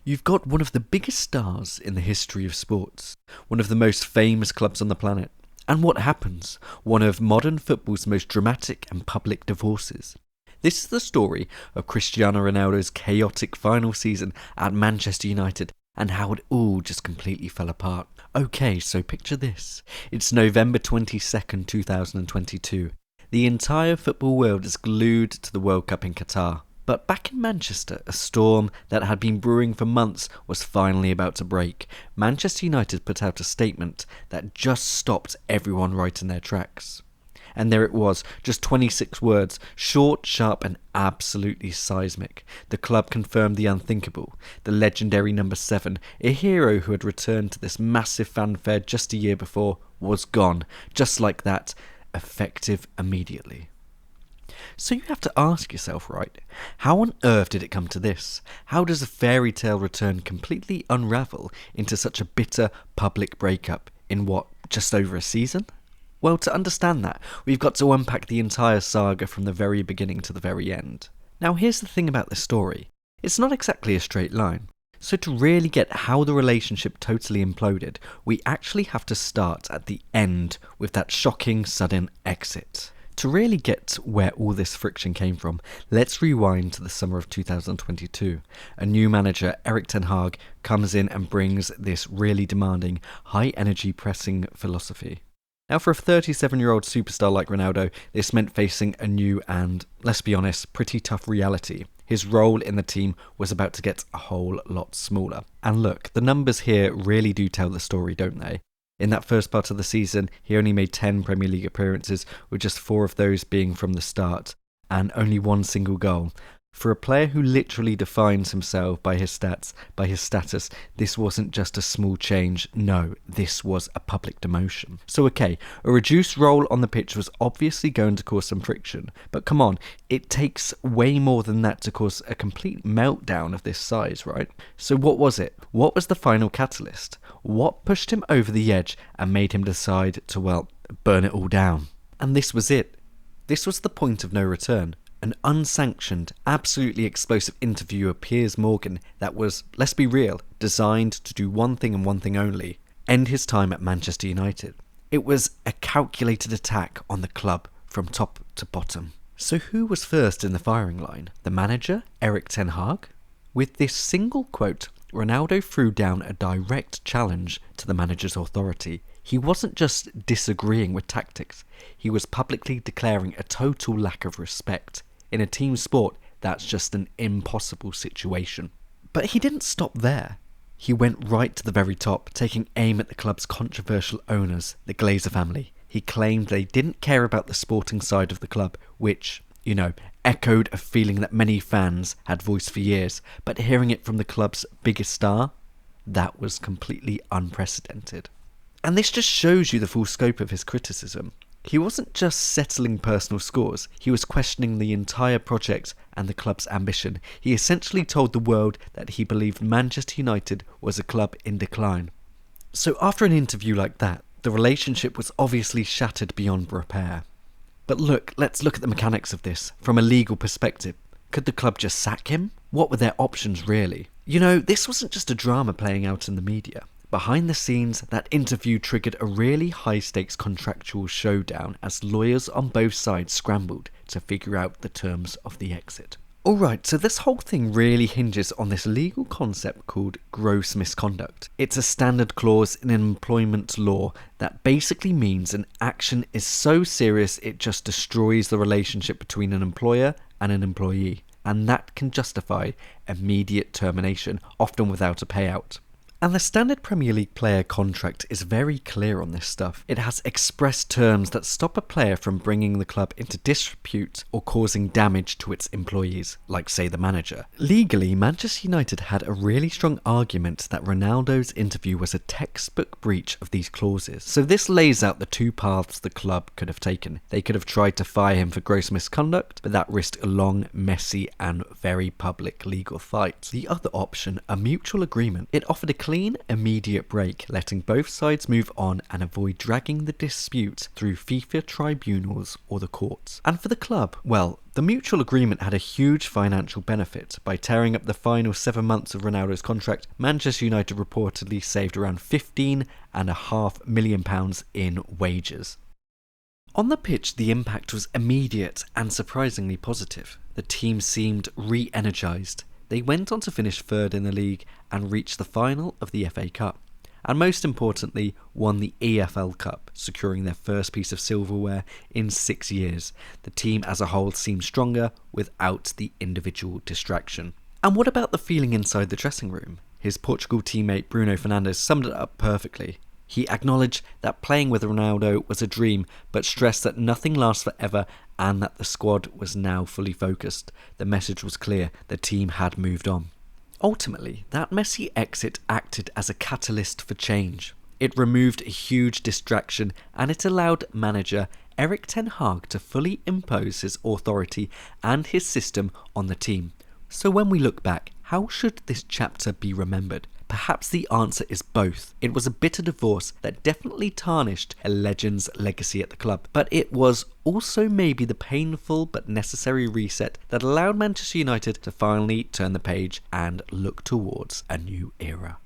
You've got one of the biggest stars in the history of sports, one of the most famous clubs on the planet, and what happens? One of modern football's most dramatic and public divorces. This is the story of Cristiano Ronaldo's chaotic final season at Manchester United and how it all just completely fell apart. Okay, so picture this. It's November 22nd, 2022. The entire football world is glued to the World Cup in Qatar. But back in Manchester, a storm that had been brewing for months was finally about to break. Manchester United put out a statement that just stopped everyone right in their tracks. And there it was, just 26 words, short, sharp and absolutely seismic. The club confirmed the unthinkable. The legendary number 7, a hero who had returned to this massive fanfare just a year before, was gone. Just like that, effective immediately. So you have to ask yourself, right, how on earth did it come to this? How does a fairy tale return completely unravel into such a bitter public breakup in what, just over a season? Well, to understand that, we've got to unpack the entire saga from the very beginning to the very end. Now here's the thing about this story, it's not exactly a straight line. So to really get how the relationship totally imploded, we actually have to start at the end with that shocking sudden exit. To really get where all this friction came from, let's rewind to the summer of 2022. A new manager, Erik ten Hag, comes in and brings this really demanding, high-energy pressing philosophy. Now for a 37-year-old superstar like Ronaldo, this meant facing a new and, let's be honest, pretty tough reality. His role in the team was about to get a whole lot smaller. And look, the numbers here really do tell the story, don't they? In that first part of the season, he only made 10 Premier League appearances, with just 4 of those being from the start, and only 1 single goal. For a player who literally defines himself by his stats, by his status, this wasn't just a small change, no, this was a public demotion. So okay, a reduced role on the pitch was obviously going to cause some friction, but come on, it takes way more than that to cause a complete meltdown of this size, right? So what was it? What was the final catalyst? What pushed him over the edge and made him decide to, well, burn it all down? And this was it. This was the point of no return. An unsanctioned, absolutely explosive interview of Piers Morgan that was, let's be real, designed to do one thing and one thing only: end his time at Manchester United. It was a calculated attack on the club from top to bottom. So who was first in the firing line? The manager, Erik ten Hag? With this single quote, Ronaldo threw down a direct challenge to the manager's authority. He wasn't just disagreeing with tactics, he was publicly declaring a total lack of respect. In a team sport, that's just an impossible situation. But he didn't stop there. He went right to the very top, taking aim at the club's controversial owners, the Glazer family. He claimed they didn't care about the sporting side of the club, which, echoed a feeling that many fans had voiced for years, but hearing it from the club's biggest star, that was completely unprecedented. And this just shows you the full scope of his criticism. He wasn't just settling personal scores, he was questioning the entire project and the club's ambition. He essentially told the world that he believed Manchester United was a club in decline. So after an interview like that, the relationship was obviously shattered beyond repair. But look, let's look at the mechanics of this from a legal perspective. Could the club just sack him? What were their options really? This wasn't just a drama playing out in the media. Behind the scenes, that interview triggered a really high-stakes contractual showdown as lawyers on both sides scrambled to figure out the terms of the exit. Alright, so this whole thing really hinges on this legal concept called gross misconduct. It's a standard clause in employment law that basically means an action is so serious it just destroys the relationship between an employer and an employee, and that can justify immediate termination, often without a payout. And the standard Premier League player contract is very clear on this stuff. It has express terms that stop a player from bringing the club into disrepute or causing damage to its employees, like say the manager. Legally, Manchester United had a really strong argument that Ronaldo's interview was a textbook breach of these clauses. So this lays out the two paths the club could have taken. They could have tried to fire him for gross misconduct, but that risked a long, messy and very public legal fight. The other option, a mutual agreement, it offered a clean, immediate break, letting both sides move on and avoid dragging the dispute through FIFA tribunals or the courts. And for the club, well, the mutual agreement had a huge financial benefit. By tearing up the final 7 months of Ronaldo's contract, Manchester United reportedly saved around £15.5 million in wages. On the pitch, the impact was immediate and surprisingly positive. The team seemed re-energised. They went on to finish third in the league and reach the final of the FA Cup. And most importantly, won the EFL Cup, securing their first piece of silverware in 6 years. The team as a whole seemed stronger without the individual distraction. And what about the feeling inside the dressing room? His Portugal teammate Bruno Fernandes summed it up perfectly. He acknowledged that playing with Ronaldo was a dream, but stressed that nothing lasts forever and that the squad was now fully focused. The message was clear, the team had moved on. Ultimately, that Messi exit acted as a catalyst for change. It removed a huge distraction and it allowed manager Erik ten Hag to fully impose his authority and his system on the team. So when we look back, how should this chapter be remembered? Perhaps the answer is both. It was a bitter divorce that definitely tarnished a legend's legacy at the club, but it was also maybe the painful but necessary reset that allowed Manchester United to finally turn the page and look towards a new era.